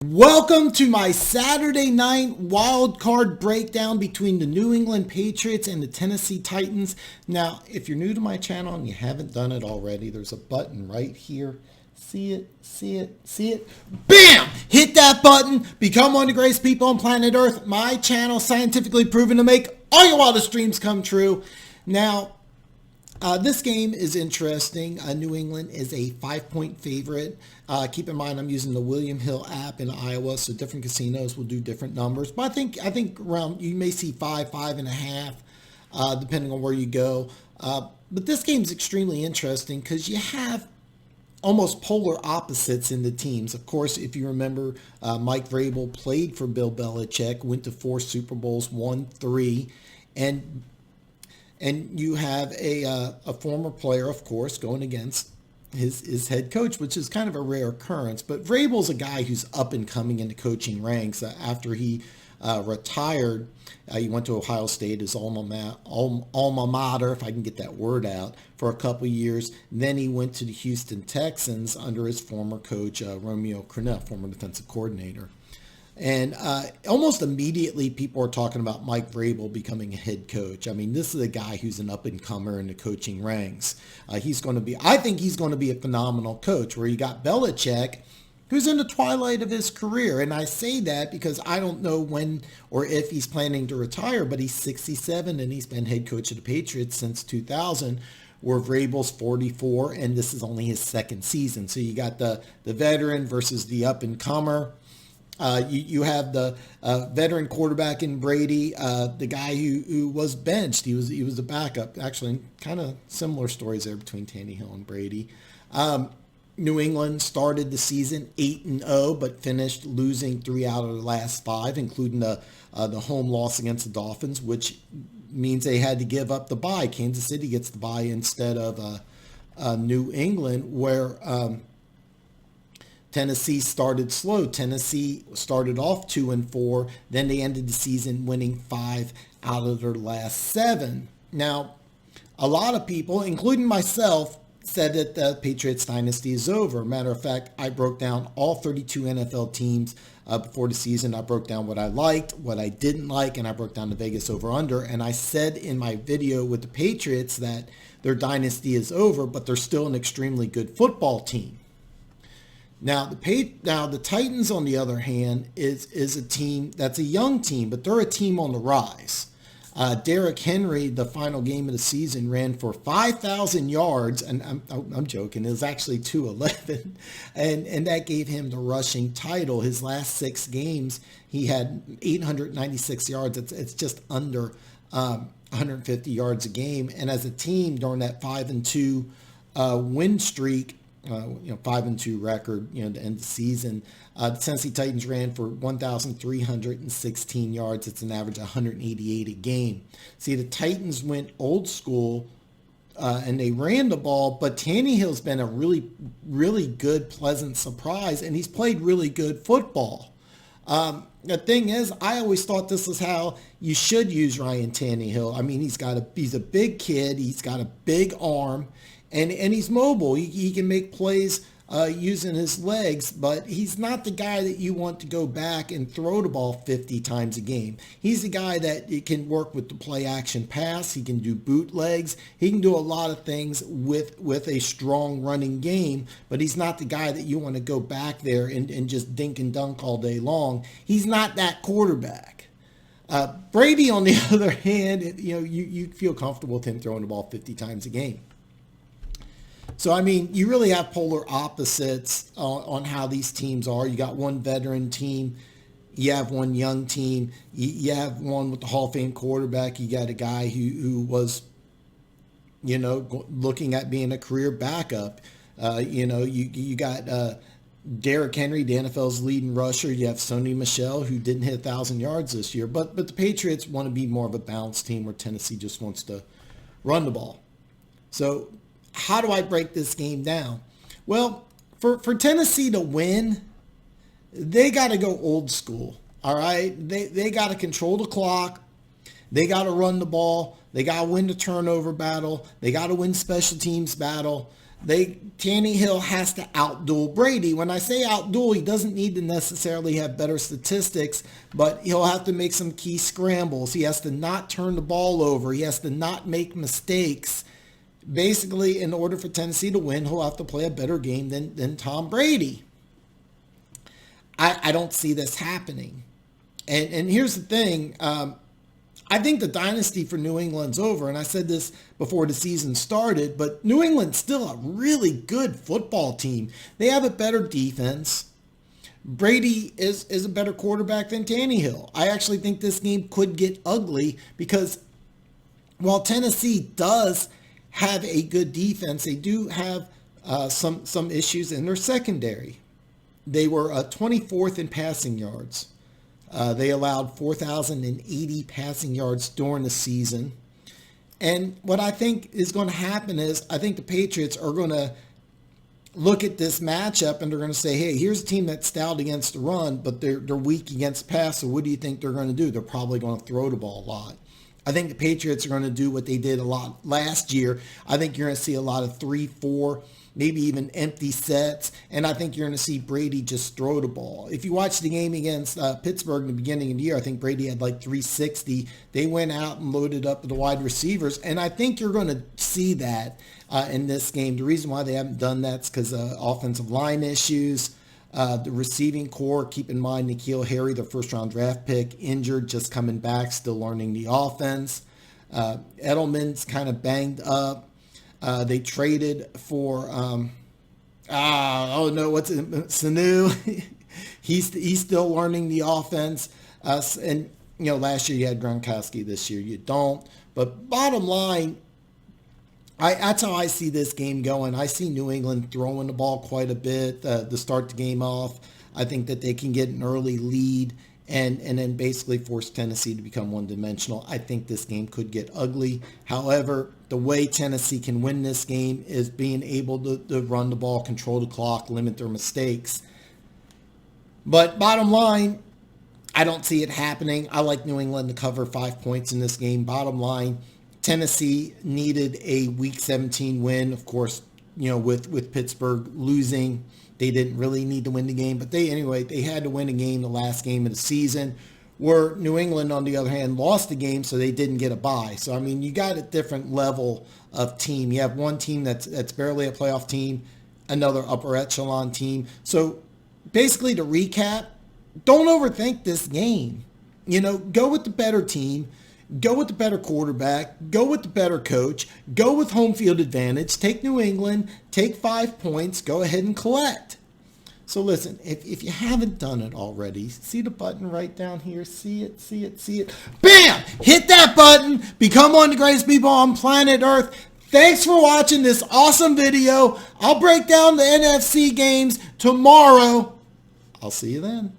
Welcome to my Saturday night wild card breakdown between the New England Patriots and the Tennessee Titans. Now, if you're new to my channel and you haven't done it already, there's a button right here. See it, see it, see it. Bam! Hit that button. Become one of the greatest people on planet Earth. My channel, scientifically proven to make all your wildest dreams come true. Now, this game is interesting. New England is a 5-point favorite. Keep in mind, I'm using the William Hill app in Iowa, so different casinos will do different numbers. But I think around, you may see 5.5, depending on where you go. But this game is extremely interesting because you have almost polar opposites in the teams. Of course, if you remember, Mike Vrabel played for Bill Belichick, went to 4 Super Bowls, won 3, and you have a former player, of course, going against his head coach, which is kind of a rare occurrence. But Vrabel's a guy who's up and coming in the coaching ranks. After he retired, he went to Ohio State, his alma mater, if I can get that word out, for a couple of years. Then he went to the Houston Texans under his former coach, Romeo Crennel, former defensive coordinator. And almost immediately, people are talking about Mike Vrabel becoming a head coach. I mean, this is a guy who's an up-and-comer in the coaching ranks. I think he's going to be a phenomenal coach, where you got Belichick, who's in the twilight of his career. And I say that because I don't know when or if he's planning to retire, but he's 67, and he's been head coach of the Patriots since 2000, where Vrabel's 44, and this is only his second season. So you got the veteran versus the up-and-comer. You have the veteran quarterback in Brady, the guy who was benched. He was a backup. Actually, kind of similar stories there between Tannehill and Brady. New England started the season 8-0, but finished losing 3 out of the last 5, including the home loss against the Dolphins, which means they had to give up the bye. Kansas City gets the bye instead of New England, where Tennessee started slow. Tennessee started off 2-4. Then they ended the season winning 5 out of their last 7. Now, a lot of people, including myself, said that the Patriots dynasty is over. Matter of fact, I broke down all 32 NFL teams before the season. I broke down what I liked, what I didn't like, and I broke down the Vegas over-under. And I said in my video with the Patriots that their dynasty is over, but they're still an extremely good football team. Now the Titans, on the other hand, is a team that's a young team, but they're a team on the rise. Derrick Henry, the final game of the season, ran for 5,000 yards, and I'm joking. It was actually 211, and that gave him the rushing title. His last 6 games, he had 896 yards. It's just under 150 yards a game. And as a team, during that 5-2 win streak, 5-2 record, to end the season. The Tennessee Titans ran for 1,316 yards. It's an average of 188 a game. See, the Titans went old school, and they ran the ball, but Tannehill's been a really, really good, pleasant surprise, and he's played really good football. The thing is, I always thought this is how you should use Ryan Tannehill. I mean, he's a big kid. He's got a big arm. And he's mobile. He can make plays using his legs, but he's not the guy that you want to go back and throw the ball 50 times a game. He's the guy that can work with the play action pass. He can do bootlegs. He can do a lot of things with a strong running game, but he's not the guy that you want to go back there and just dink and dunk all day long. He's not that quarterback. Brady, on the other hand, you feel comfortable with him throwing the ball 50 times a game. So, I mean, you really have polar opposites on how these teams are. You got one veteran team. You have one young team. You have one with the Hall of Fame quarterback. You got a guy who was, looking at being a career backup. You got Derrick Henry, the NFL's leading rusher. You have Sony Michel, who didn't hit 1,000 yards this year. But the Patriots want to be more of a balanced team, where Tennessee just wants to run the ball. So, how do I break this game down? Well, for Tennessee to win, they got to go old school, all right? They got to control the clock. They got to run the ball. They got to win the turnover battle. They got to win special teams battle. Tannehill has to outduel Brady. When I say outduel, he doesn't need to necessarily have better statistics, but he'll have to make some key scrambles. He has to not turn the ball over. He has to not make mistakes. Basically, in order for Tennessee to win, he'll have to play a better game than Tom Brady. I don't see this happening. And here's the thing. I think the dynasty for New England's over, and I said this before the season started, but New England's still a really good football team. They have a better defense. Brady is a better quarterback than Tannehill. I actually think this game could get ugly because while Tennessee does have a good defense, they do have some issues in their secondary. They were 24th in passing yards. They allowed 4,080 passing yards during the season. And what I think is going to happen is I think the Patriots are going to look at this matchup and they're going to say, hey, here's a team that's stout against the run, but they're weak against pass. So what do you think they're going to do? They're probably going to throw the ball a lot. I think the Patriots are going to do what they did a lot last year. I think you're going to see a lot of 3, 4, maybe even empty sets. And I think you're going to see Brady just throw the ball. If you watch the game against Pittsburgh in the beginning of the year, I think Brady had like 360. They went out and loaded up the wide receivers. And I think you're going to see that in this game. The reason why they haven't done that is because of offensive line issues. The receiving core, keep in mind N'Keal Harry, the first-round draft pick, injured, just coming back, still learning the offense. Edelman's kind of banged up. They traded for, Sanu. He's still learning the offense. And, last year you had Gronkowski. This year you don't. But bottom line, that's how I see this game going. I see New England throwing the ball quite a bit to start the game off. I think that they can get an early lead and then basically force Tennessee to become one-dimensional. I think this game could get ugly. However, the way Tennessee can win this game is being able to run the ball, control the clock, limit their mistakes. But bottom line, I don't see it happening. I like New England to cover 5 points in this game. Bottom line, Tennessee needed a Week 17 win. Of course, with Pittsburgh losing, they didn't really need to win the game. But they had to win a game, the last game of the season, where New England, on the other hand, lost the game, so they didn't get a bye. So, you got a different level of team. You have one team that's barely a playoff team, another upper echelon team. So, basically, to recap, don't overthink this game. Go with the better team. Go with the better quarterback. Go with the better coach. Go with home field advantage. Take New England. Take 5 points. Go ahead and collect. So listen, if you haven't done it already, see the button right down here. See it. Bam! Hit that button. Become one of the greatest people on planet Earth. Thanks for watching this awesome video. I'll break down the NFC games tomorrow. I'll see you then.